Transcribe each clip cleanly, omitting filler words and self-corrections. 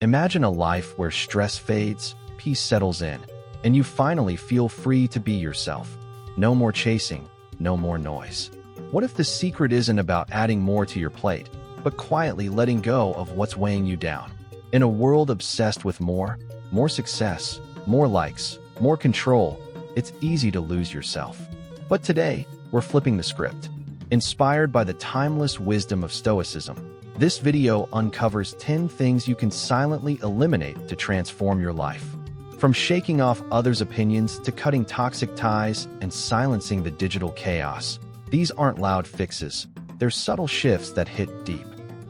Imagine a life where stress fades, peace settles in, and you finally feel free to be yourself. No more chasing, no more noise. What if the secret isn't about adding more to your plate, but quietly letting go of what's weighing you down? In a world obsessed with more success, more likes, more control, it's easy to lose yourself. But today, we're flipping the script. Inspired by the timeless wisdom of Stoicism, this video uncovers 10 things you can silently eliminate to transform your life. From shaking off others' opinions to cutting toxic ties and silencing the digital chaos, these aren't loud fixes. They're subtle shifts that hit deep.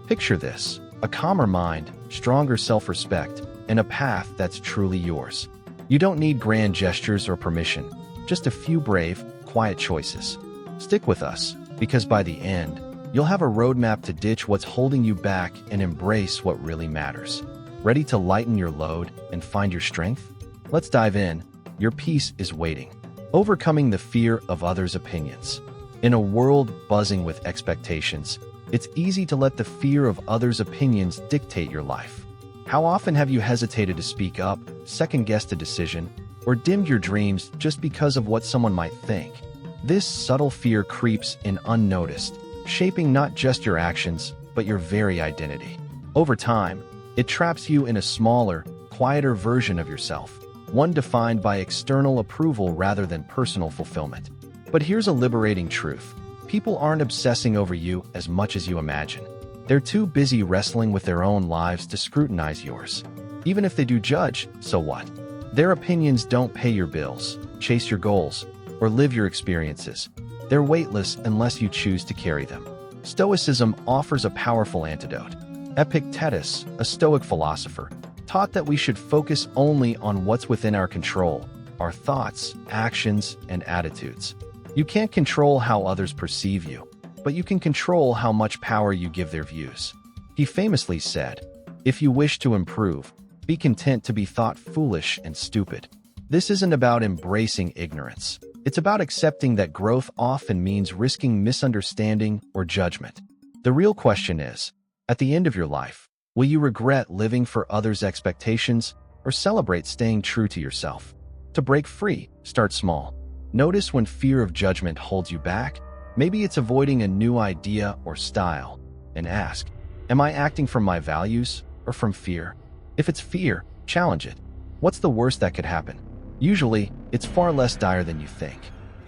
Picture this: a calmer mind, stronger self-respect, and a path that's truly yours. You don't need grand gestures or permission, just a few brave, quiet choices. Stick with us, because by the end, you'll have a roadmap to ditch what's holding you back and embrace what really matters. Ready to lighten your load and find your strength? Let's dive in. Your peace is waiting. Overcoming the fear of others' opinions. In a world buzzing with expectations, it's easy to let the fear of others' opinions dictate your life. How often have you hesitated to speak up, second-guessed a decision, or dimmed your dreams just because of what someone might think? This subtle fear creeps in unnoticed, shaping not just your actions, but your very identity. Over time, it traps you in a smaller, quieter version of yourself, one defined by external approval rather than personal fulfillment. But here's a liberating truth. People aren't obsessing over you as much as you imagine. They're too busy wrestling with their own lives to scrutinize yours. Even if they do judge, so what? Their opinions don't pay your bills, chase your goals, or live your experiences. They're weightless unless you choose to carry them. Stoicism offers a powerful antidote. Epictetus, a Stoic philosopher, taught that we should focus only on what's within our control, our thoughts, actions, and attitudes. You can't control how others perceive you, but you can control how much power you give their views. He famously said, "If you wish to improve, be content to be thought foolish and stupid." This isn't about embracing ignorance. It's about accepting that growth often means risking misunderstanding or judgment. The real question is, at the end of your life, will you regret living for others' expectations or celebrate staying true to yourself? To break free, start small. Notice when fear of judgment holds you back. Maybe it's avoiding a new idea or style. And ask, am I acting from my values or from fear? If it's fear, challenge it. What's the worst that could happen? Usually, it's far less dire than you think.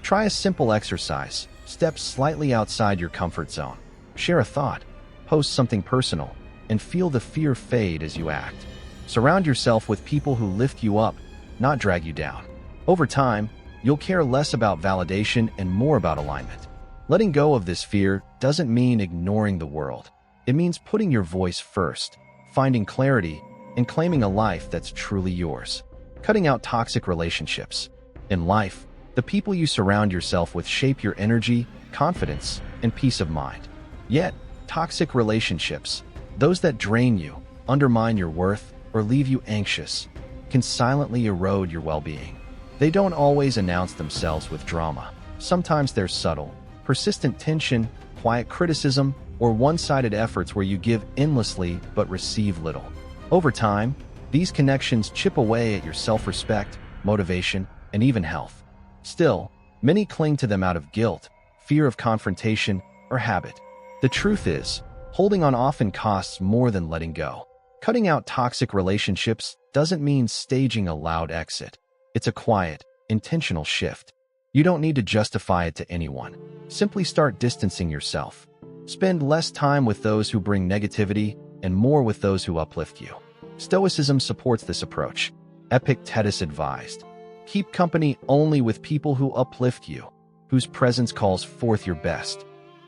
Try a simple exercise. Step slightly outside your comfort zone. Share a thought. Post something personal. And feel the fear fade as you act. Surround yourself with people who lift you up, not drag you down. Over time, you'll care less about validation and more about alignment. Letting go of this fear doesn't mean ignoring the world. It means putting your voice first, finding clarity, and claiming a life that's truly yours. Cutting out toxic relationships. In life, the people you surround yourself with shape your energy, confidence, and peace of mind. Yet, toxic relationships, those that drain you, undermine your worth, or leave you anxious, can silently erode your well-being. They don't always announce themselves with drama. Sometimes they're subtle, persistent tension, quiet criticism, or one-sided efforts where you give endlessly but receive little. Over time, these connections chip away at your self-respect, motivation, and even health. Still, many cling to them out of guilt, fear of confrontation, or habit. The truth is, holding on often costs more than letting go. Cutting out toxic relationships doesn't mean staging a loud exit. It's a quiet, intentional shift. You don't need to justify it to anyone. Simply start distancing yourself. Spend less time with those who bring negativity and more with those who uplift you. Stoicism supports this approach. Epictetus advised, keep company only with people who uplift you, whose presence calls forth your best.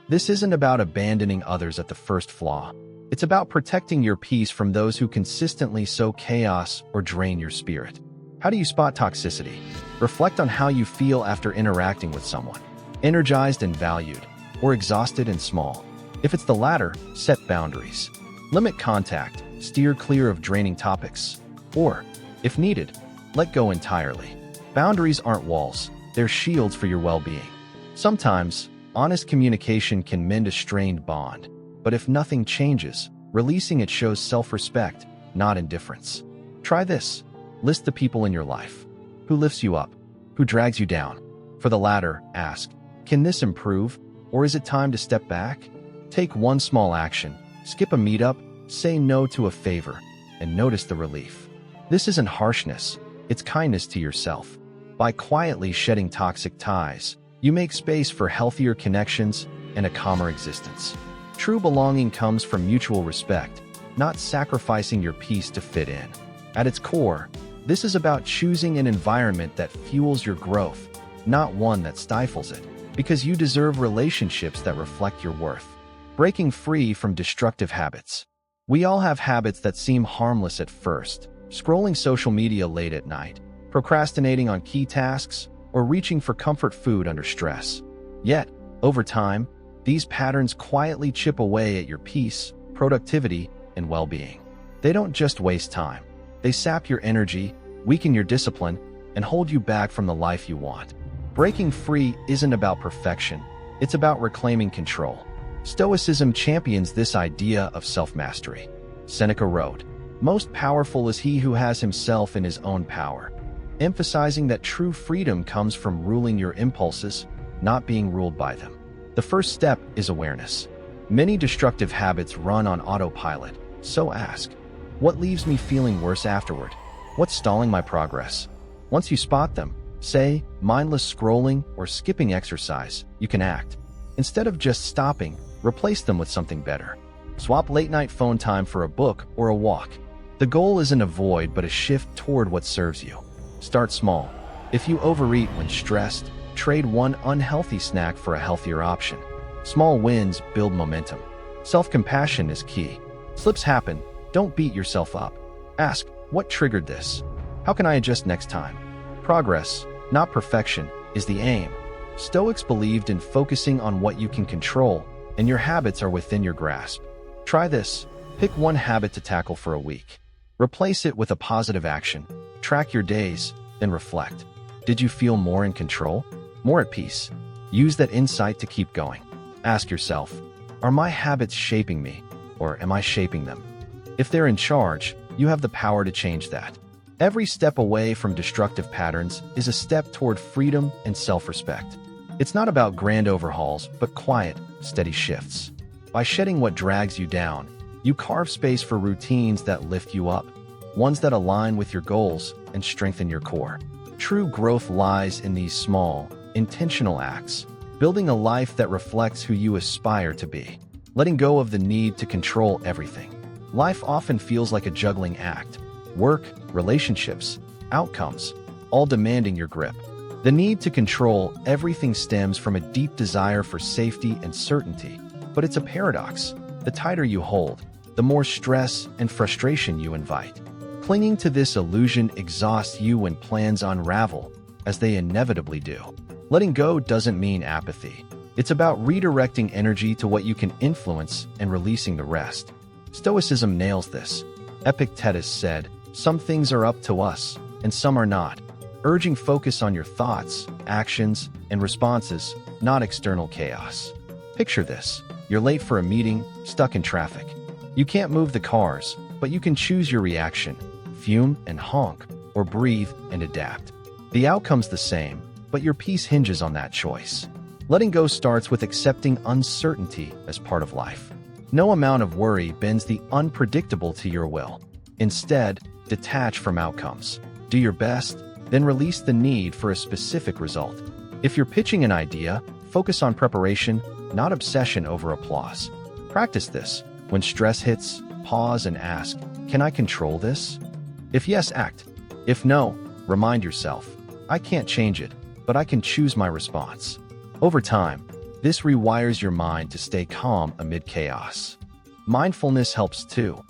This isn't about abandoning others at the first flaw. It's about protecting your peace from those who consistently sow chaos or drain your spirit. How do you spot toxicity? Reflect on how you feel after interacting with someone. Energized and valued, or exhausted and small. If it's the latter, set boundaries. Limit contact, steer clear of draining topics, or, if needed, let go entirely. Boundaries aren't walls, they're shields for your well-being. Sometimes, honest communication can mend a strained bond, but if nothing changes, releasing it shows self-respect, not indifference. Try this. List the people in your life. Who lifts you up? Who drags you down? For the latter, ask, can this improve, or is it time to step back? Take one small action, skip a meetup, say no to a favor, and notice the relief. This isn't harshness, it's kindness to yourself. By quietly shedding toxic ties, you make space for healthier connections and a calmer existence. True belonging comes from mutual respect, not sacrificing your peace to fit in. At its core, this is about choosing an environment that fuels your growth, not one that stifles it, because you deserve relationships that reflect your worth. Breaking free from destructive habits. We all have habits that seem harmless at first, scrolling social media late at night, procrastinating on key tasks, or reaching for comfort food under stress. Yet, over time, these patterns quietly chip away at your peace, productivity, and well-being. They don't just waste time. They sap your energy, weaken your discipline, and hold you back from the life you want. Breaking free isn't about perfection, it's about reclaiming control. Stoicism champions this idea of self-mastery. Seneca wrote, "Most powerful is he who has himself in his own power," emphasizing that true freedom comes from ruling your impulses, not being ruled by them. The first step is awareness. Many destructive habits run on autopilot, so ask, what leaves me feeling worse afterward? What's stalling my progress? Once you spot them, say, mindless scrolling or skipping exercise, you can act. Instead of just stopping, replace them with something better. Swap late-night phone time for a book or a walk. The goal isn't a void but a shift toward what serves you. Start small. If you overeat when stressed, trade one unhealthy snack for a healthier option. Small wins build momentum. Self-compassion is key. Slips happen. Don't beat yourself up. Ask, what triggered this? How can I adjust next time? Progress, not perfection, is the aim. Stoics believed in focusing on what you can control, and your habits are within your grasp. Try this. Pick one habit to tackle for a week. Replace it with a positive action. Track your days, then reflect. Did you feel more in control? More at peace? Use that insight to keep going. Ask yourself, are my habits shaping me, or am I shaping them? If they're in charge, you have the power to change that. Every step away from destructive patterns is a step toward freedom and self-respect. It's not about grand overhauls, but quiet, steady shifts. By shedding what drags you down, you carve space for routines that lift you up, ones that align with your goals and strengthen your core. True growth lies in these small, intentional acts, building a life that reflects who you aspire to be, letting go of the need to control everything. Life often feels like a juggling act. Work, relationships, outcomes, all demanding your grip. The need to control everything stems from a deep desire for safety and certainty, but it's a paradox. The tighter you hold, the more stress and frustration you invite. Clinging to this illusion exhausts you when plans unravel, as they inevitably do. Letting go doesn't mean apathy. It's about redirecting energy to what you can influence and releasing the rest. Stoicism nails this. Epictetus said, "Some things are up to us, and some are not," urging focus on your thoughts, actions, and responses, not external chaos. Picture this. You're late for a meeting, stuck in traffic. You can't move the cars, but you can choose your reaction, fume and honk, or breathe and adapt. The outcome's the same, but your peace hinges on that choice. Letting go starts with accepting uncertainty as part of life. No amount of worry bends the unpredictable to your will. Instead, detach from outcomes. Do your best, then release the need for a specific result. If you're pitching an idea, focus on preparation, not obsession over applause. Practice this. When stress hits, pause and ask, can I control this? If yes, act. If no, remind yourself, I can't change it, but I can choose my response. Over time, this rewires your mind to stay calm amid chaos. Mindfulness helps too.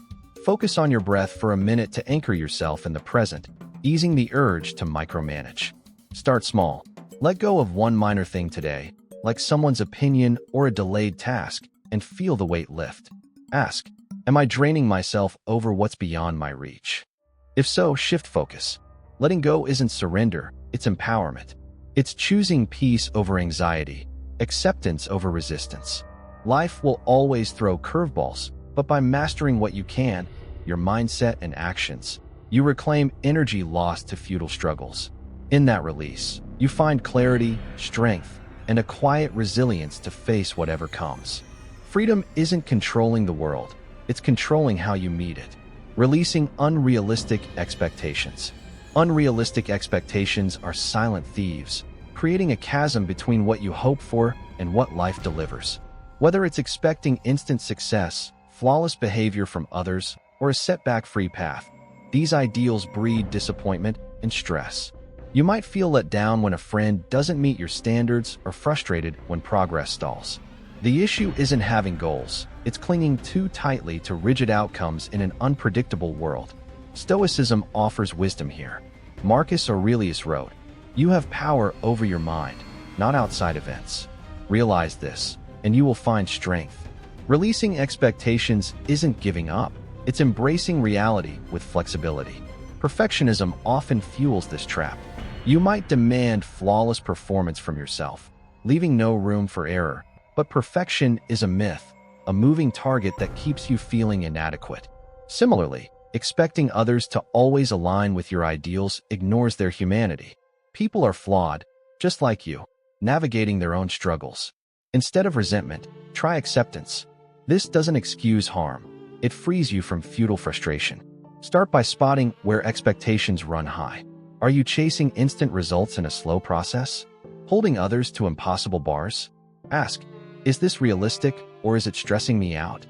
Focus on your breath for a minute to anchor yourself in the present, easing the urge to micromanage. Start small. Let go of one minor thing today, like someone's opinion or a delayed task, and feel the weight lift. Ask, am I draining myself over what's beyond my reach? If so, shift focus. Letting go isn't surrender, it's empowerment. It's choosing peace over anxiety, acceptance over resistance. Life will always throw curveballs, but by mastering what you can, your mindset and actions. You reclaim energy lost to futile struggles. In that release, you find clarity, strength, and a quiet resilience to face whatever comes. Freedom isn't controlling the world, it's controlling how you meet it. Releasing unrealistic expectations. Unrealistic expectations are silent thieves, creating a chasm between what you hope for and what life delivers. Whether it's expecting instant success, flawless behavior from others, or a setback-free path, these ideals breed disappointment and stress. You might feel let down when a friend doesn't meet your standards or frustrated when progress stalls. The issue isn't having goals, it's clinging too tightly to rigid outcomes in an unpredictable world. Stoicism offers wisdom here. Marcus Aurelius wrote, "You have power over your mind, not outside events. Realize this, and you will find strength." Releasing expectations isn't giving up, it's embracing reality with flexibility. Perfectionism often fuels this trap. You might demand flawless performance from yourself, leaving no room for error, but perfection is a myth, a moving target that keeps you feeling inadequate. Similarly, expecting others to always align with your ideals ignores their humanity. People are flawed, just like you, navigating their own struggles. Instead of resentment, try acceptance. This doesn't excuse harm, it frees you from futile frustration. Start by spotting where expectations run high. Are you chasing instant results in a slow process? Holding others to impossible bars? Ask, is this realistic or is it stressing me out?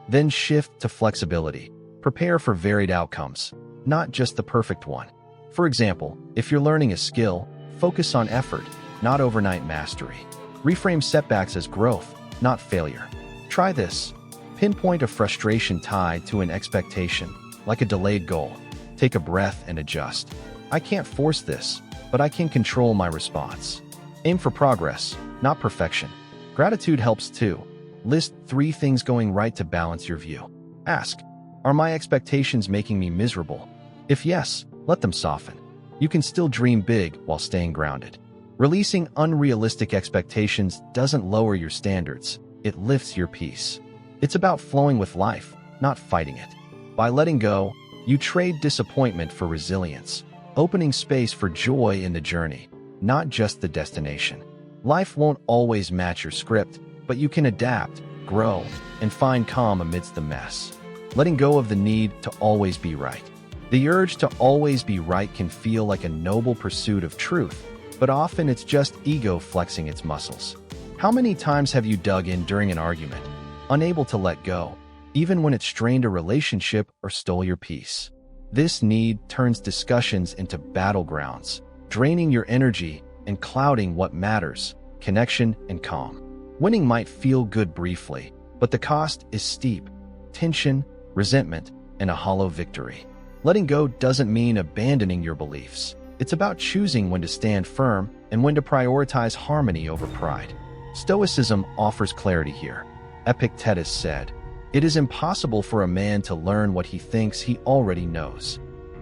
Then shift to flexibility. Prepare for varied outcomes, not just the perfect one. For example, if you're learning a skill, focus on effort, not overnight mastery. Reframe setbacks as growth, not failure. Try this. Pinpoint a frustration tied to an expectation, like a delayed goal. Take a breath and adjust. I can't force this, but I can control my response. Aim for progress, not perfection. Gratitude helps too. List 3 things going right to balance your view. Ask, are my expectations making me miserable? If yes, let them soften. You can still dream big while staying grounded. Releasing unrealistic expectations doesn't lower your standards, it lifts your peace. It's about flowing with life, not fighting it. By letting go, you trade disappointment for resilience, opening space for joy in the journey, not just the destination. Life won't always match your script, but you can adapt, grow, and find calm amidst the mess. Letting go of the need to always be right. The urge to always be right can feel like a noble pursuit of truth, but often it's just ego flexing its muscles. How many times have you dug in during an argument, unable to let go, even when it strained a relationship or stole your peace? This need turns discussions into battlegrounds, draining your energy and clouding what matters, connection and calm. Winning might feel good briefly, but the cost is steep: tension, resentment, and a hollow victory. Letting go doesn't mean abandoning your beliefs. It's about choosing when to stand firm and when to prioritize harmony over pride. Stoicism offers clarity here. Epictetus said, "It is impossible for a man to learn what he thinks he already knows."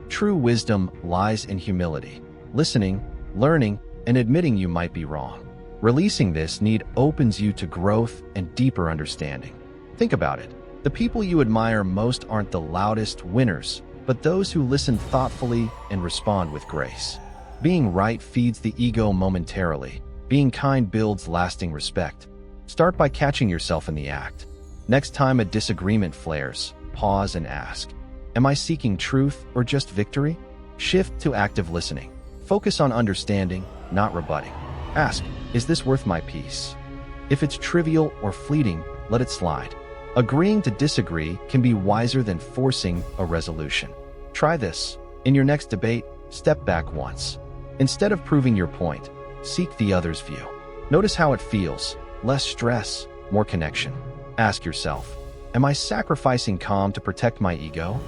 True wisdom lies in humility, listening, learning, and admitting you might be wrong. Releasing this need opens you to growth and deeper understanding. Think about it. The people you admire most aren't the loudest winners, but those who listen thoughtfully and respond with grace. Being right feeds the ego momentarily. Being kind builds lasting respect. Start by catching yourself in the act. Next time a disagreement flares, pause and ask, am I seeking truth or just victory? Shift to active listening. Focus on understanding, not rebutting. Ask, is this worth my peace? If it's trivial or fleeting, let it slide. Agreeing to disagree can be wiser than forcing a resolution. Try this. In your next debate, step back once. Instead of proving your point, seek the other's view. Notice how it feels. Less stress, more connection. Ask yourself, am I sacrificing calm to protect my ego?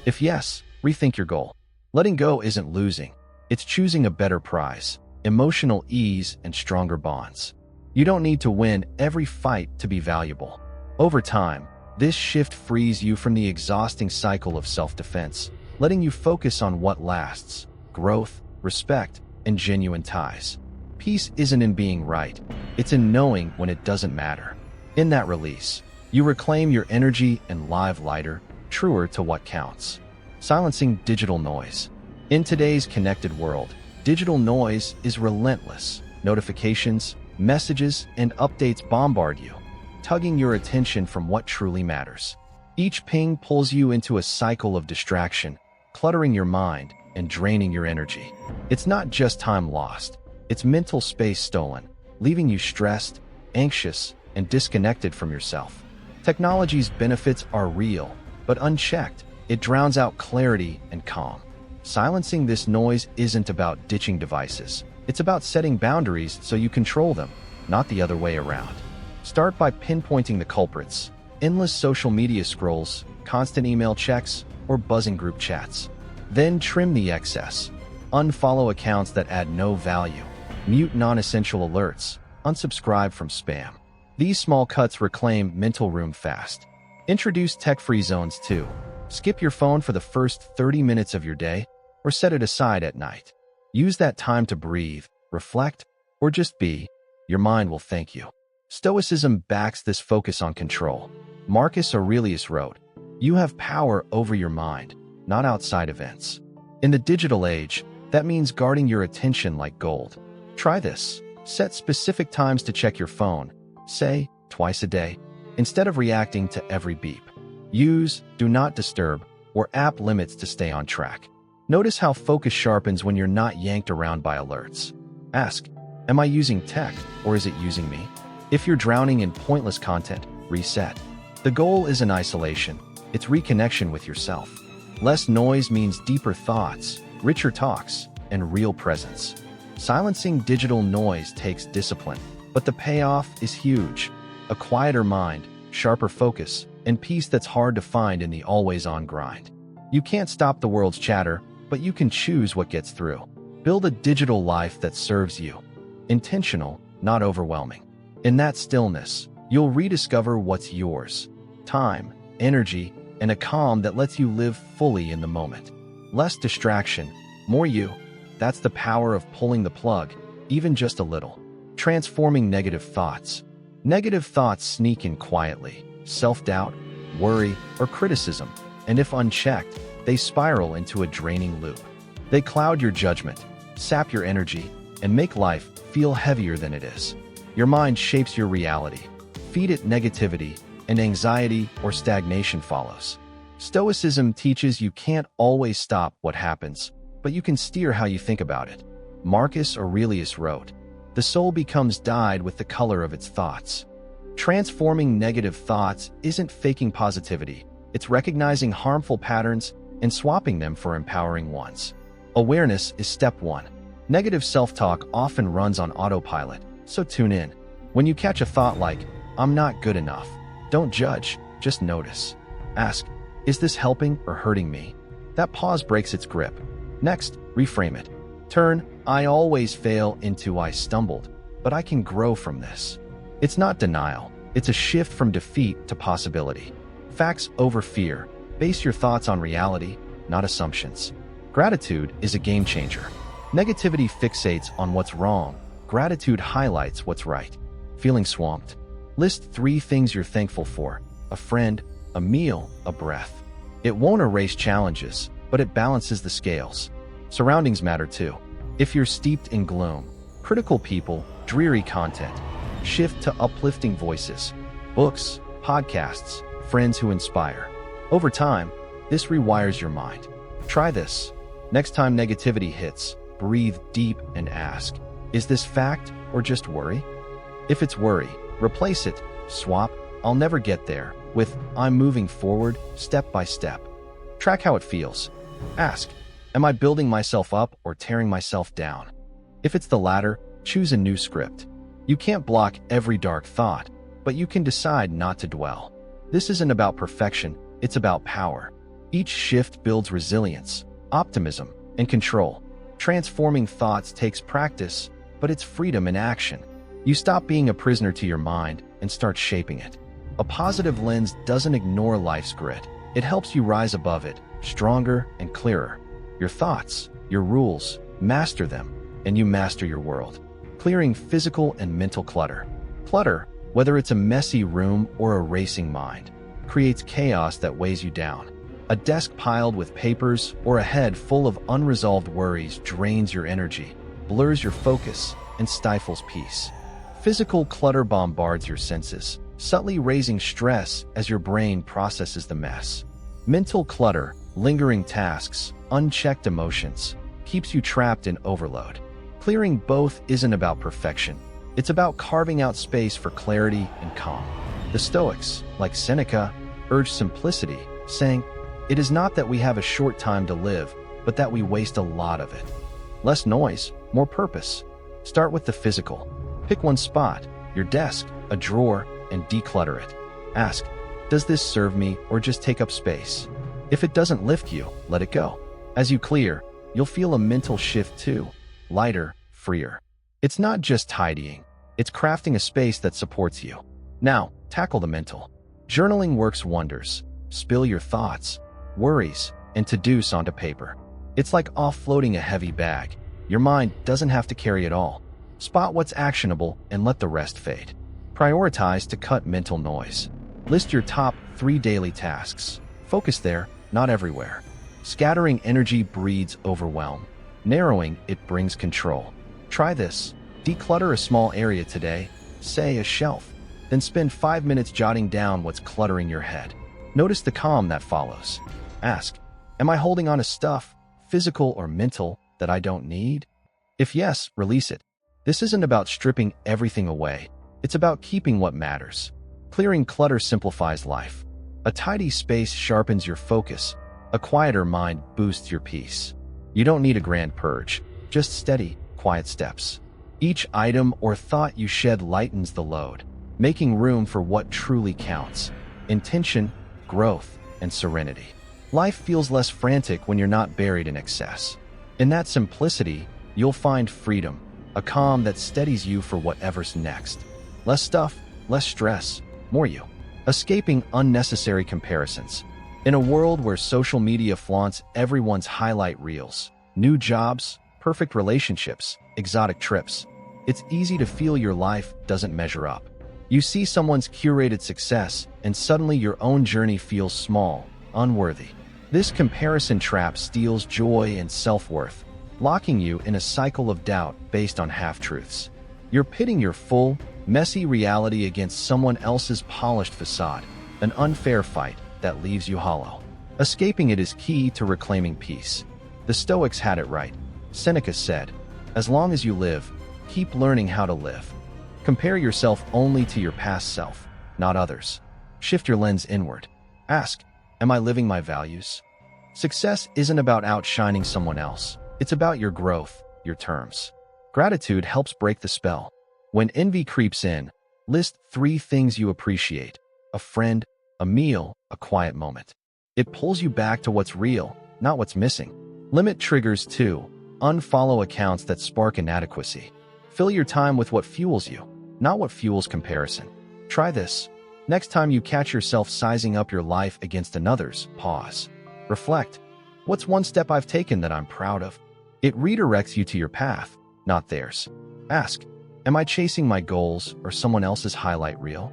If yes, rethink your goal. Letting go isn't losing. It's choosing a better prize, emotional ease, and stronger bonds. You don't need to win every fight to be valuable. Over time, this shift frees you from the exhausting cycle of self-defense, letting you focus on what lasts: growth, respect, and genuine ties. Peace isn't in being right, it's in knowing when it doesn't matter. In that release, you reclaim your energy and live lighter, truer to what counts. Silencing digital noise. In today's connected world, digital noise is relentless. Notifications, messages, and updates bombard you, tugging your attention from what truly matters. Each ping pulls you into a cycle of distraction, cluttering your mind and draining your energy. It's not just time lost, it's mental space stolen, leaving you stressed, anxious, and disconnected from yourself. Technology's benefits are real, but unchecked, it drowns out clarity and calm. Silencing this noise isn't about ditching devices. It's about setting boundaries so you control them, not the other way around. Start by pinpointing the culprits: endless social media scrolls, constant email checks, or buzzing group chats. Then trim the excess. Unfollow accounts that add no value. Mute non-essential alerts. Unsubscribe from spam. These small cuts reclaim mental room fast. Introduce tech-free zones too. Skip your phone for the first 30 minutes of your day, or set it aside at night. Use that time to breathe, reflect, or just be. Your mind will thank you. Stoicism backs this focus on control. Marcus Aurelius wrote, "You have power over your mind, not outside events." In the digital age, that means guarding your attention like gold. Try this. Set specific times to check your phone, say, twice a day, instead of reacting to every beep. Use Do Not Disturb or app limits to stay on track. Notice how focus sharpens when you're not yanked around by alerts. Ask, am I using tech or is it using me? If you're drowning in pointless content, reset. The goal isn't isolation, it's reconnection with yourself. Less noise means deeper thoughts, richer talks, and real presence. Silencing digital noise takes discipline, but the payoff is huge. A quieter mind, sharper focus, and peace that's hard to find in the always-on grind. You can't stop the world's chatter, but you can choose what gets through. Build a digital life that serves you. Intentional, not overwhelming. In that stillness, you'll rediscover what's yours. Time, energy, and a calm that lets you live fully in the moment. Less distraction, more you. That's the power of pulling the plug, even just a little. Transforming negative thoughts. Negative thoughts sneak in quietly. Self-doubt, worry, or criticism. And if unchecked, they spiral into a draining loop. They cloud your judgment, sap your energy, and make life feel heavier than it is. Your mind shapes your reality. Feed it negativity, and anxiety or stagnation follows. Stoicism teaches you can't always stop what happens, but you can steer how you think about it. Marcus Aurelius wrote, "The soul becomes dyed with the color of its thoughts." Transforming negative thoughts isn't faking positivity. It's recognizing harmful patterns and swapping them for empowering ones. Awareness is step one. Negative self-talk often runs on autopilot, so tune in. When you catch a thought like, "I'm not good enough," don't judge, just notice. Ask, is this helping or hurting me? That pause breaks its grip. Next, reframe it. Turn "I always fail" into "I stumbled, but I can grow from this." It's not denial. It's a shift from defeat to possibility. Facts over fear. Base your thoughts on reality, not assumptions. Gratitude is a game changer. Negativity fixates on what's wrong. Gratitude highlights what's right. Feeling swamped? List 3 things you're thankful for: a friend, a meal, a breath. It won't erase challenges, but it balances the scales. Surroundings matter too. If you're steeped in gloom, critical people, dreary content, shift to uplifting voices, books, podcasts, friends who inspire. Over time, this rewires your mind. Try this. Next time negativity hits, breathe deep and ask, is this fact or just worry? If it's worry, replace it. Swap "I'll never get there" with "I'm moving forward, step by step." Track how it feels. Ask, am I building myself up or tearing myself down? If it's the latter, choose a new script. You can't block every dark thought, but you can decide not to dwell. This isn't about perfection, it's about power. Each shift builds resilience, optimism, and control. Transforming thoughts takes practice, but it's freedom in action. You stop being a prisoner to your mind and start shaping it. A positive lens doesn't ignore life's grit. It helps you rise above it, stronger and clearer. Your thoughts, your rules, master them, and you master your world. Clearing physical and mental clutter. Clutter, whether it's a messy room or a racing mind, creates chaos that weighs you down. A desk piled with papers or a head full of unresolved worries drains your energy, blurs your focus, and stifles peace. Physical clutter bombards your senses, subtly raising stress as your brain processes the mess. Mental clutter, lingering tasks, unchecked emotions, keeps you trapped in overload. Clearing both isn't about perfection. It's about carving out space for clarity and calm. The Stoics, like Seneca, urge simplicity, saying, "It is not that we have a short time to live, but that we waste a lot of it." Less noise, more purpose. Start with the physical. Pick one spot, your desk, a drawer, and declutter it. Ask, does this serve me or just take up space? If it doesn't lift you, let it go. As you clear, you'll feel a mental shift too, lighter, freer. It's not just tidying, it's crafting a space that supports you. Now, tackle the mental. Journaling works wonders. Spill your thoughts, worries, and to-dos onto paper. It's like offloading a heavy bag. Your mind doesn't have to carry it all. Spot what's actionable and let the rest fade. Prioritize to cut mental noise. List your top 3 daily tasks. Focus there, not everywhere. Scattering energy breeds overwhelm. Narrowing it brings control. Try this. Declutter a small area today, say a shelf. Then spend 5 minutes jotting down what's cluttering your head. Notice the calm that follows. Ask, am I holding on to stuff, physical or mental, that I don't need? If yes, release it. This isn't about stripping everything away. It's about keeping what matters. Clearing clutter simplifies life. A tidy space sharpens your focus. A quieter mind boosts your peace. You don't need a grand purge, just steady, quiet steps. Each item or thought you shed lightens the load, making room for what truly counts: intention, growth, and serenity. Life feels less frantic when you're not buried in excess. In that simplicity, you'll find freedom, a calm that steadies you for whatever's next. Less stuff, less stress, more you. Escaping unnecessary comparisons. In a world where social media flaunts everyone's highlight reels, new jobs, perfect relationships, exotic trips, it's easy to feel your life doesn't measure up. You see someone's curated success, and suddenly your own journey feels small, unworthy. This comparison trap steals joy and self-worth, locking you in a cycle of doubt based on half-truths. You're pitting your full, messy reality against someone else's polished facade, an unfair fight that leaves you hollow. Escaping it is key to reclaiming peace. The Stoics had it right. Seneca said, "As long as you live, keep learning how to live." Compare yourself only to your past self, not others. Shift your lens inward. Ask, am I living my values? Success isn't about outshining someone else. It's about your growth, your terms. Gratitude helps break the spell. When envy creeps in, list 3 things you appreciate: a friend, a meal, a quiet moment. It pulls you back to what's real, not what's missing. Limit triggers too. Unfollow accounts that spark inadequacy. Fill your time with what fuels you, not what fuels comparison. Try this. Next time you catch yourself sizing up your life against another's, pause. Reflect. What's one step I've taken that I'm proud of? It redirects you to your path, not theirs. Ask, am I chasing my goals or someone else's highlight reel?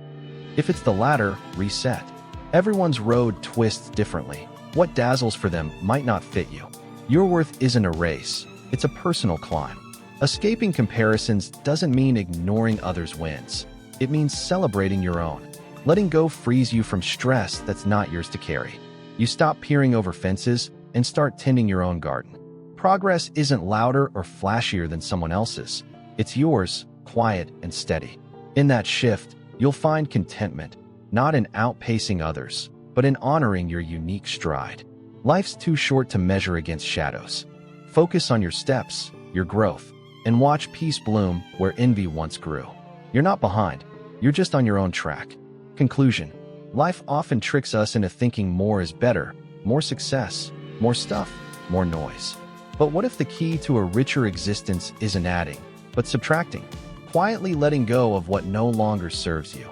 If it's the latter, reset. Everyone's road twists differently. What dazzles for them might not fit you. Your worth isn't a race. It's a personal climb. Escaping comparisons doesn't mean ignoring others' wins. It means celebrating your own. Letting go frees you from stress that's not yours to carry. You stop peering over fences and start tending your own garden. Progress isn't louder or flashier than someone else's. It's yours, quiet and steady. In that shift, you'll find contentment, not in outpacing others, but in honoring your unique stride. Life's too short to measure against shadows. Focus on your steps, your growth, and watch peace bloom where envy once grew. You're not behind. You're just on your own track. Conclusion. Life often tricks us into thinking more is better, more success, more stuff, more noise. But what if the key to a richer existence isn't adding, but subtracting? Quietly letting go of what no longer serves you.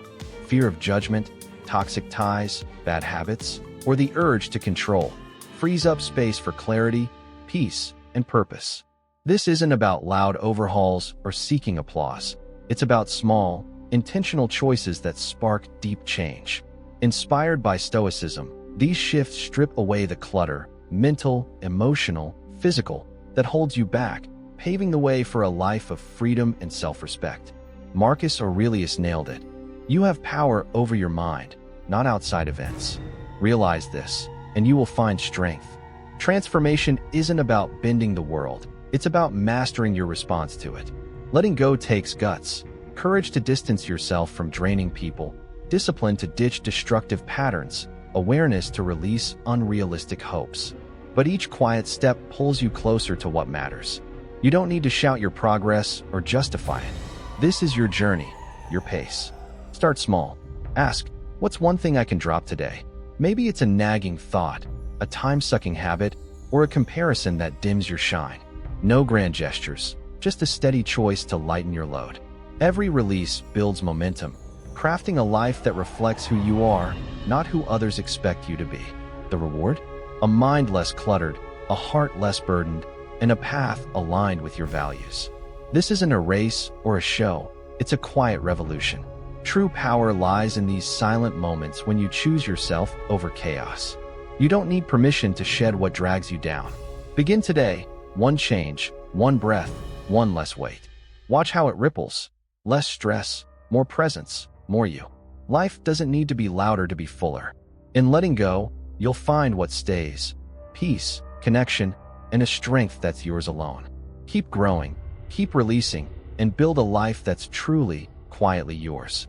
Fear of judgment, toxic ties, bad habits, or the urge to control frees up space for clarity, peace, and purpose. This isn't about loud overhauls or seeking applause. It's about small, intentional choices that spark deep change. Inspired by Stoicism, These shifts strip away the clutter, mental, emotional, physical, that holds you back, paving the way for a life of freedom and self-respect. Marcus Aurelius nailed it. You have power over your mind, not outside events. Realize this, and you will find strength. Transformation isn't about bending the world. It's about mastering your response to it. Letting go takes guts, courage to distance yourself from draining people, discipline to ditch destructive patterns, awareness to release unrealistic hopes. But each quiet step pulls you closer to what matters. You don't need to shout your progress or justify it. This is your journey, your pace. Start small. Ask, what's one thing I can drop today? Maybe it's a nagging thought, a time-sucking habit, or a comparison that dims your shine. No grand gestures, just a steady choice to lighten your load. Every release builds momentum, crafting a life that reflects who you are, not who others expect you to be. The reward? A mind less cluttered, a heart less burdened, and a path aligned with your values. This isn't a race or a show, it's a quiet revolution. True power lies in these silent moments when you choose yourself over chaos. You don't need permission to shed what drags you down. Begin today, one change, one breath, one less weight. Watch how it ripples. Less stress, more presence, more you. Life doesn't need to be louder to be fuller. In letting go, you'll find what stays: peace, connection, and a strength that's yours alone. Keep growing, keep releasing, and build a life that's truly, quietly yours.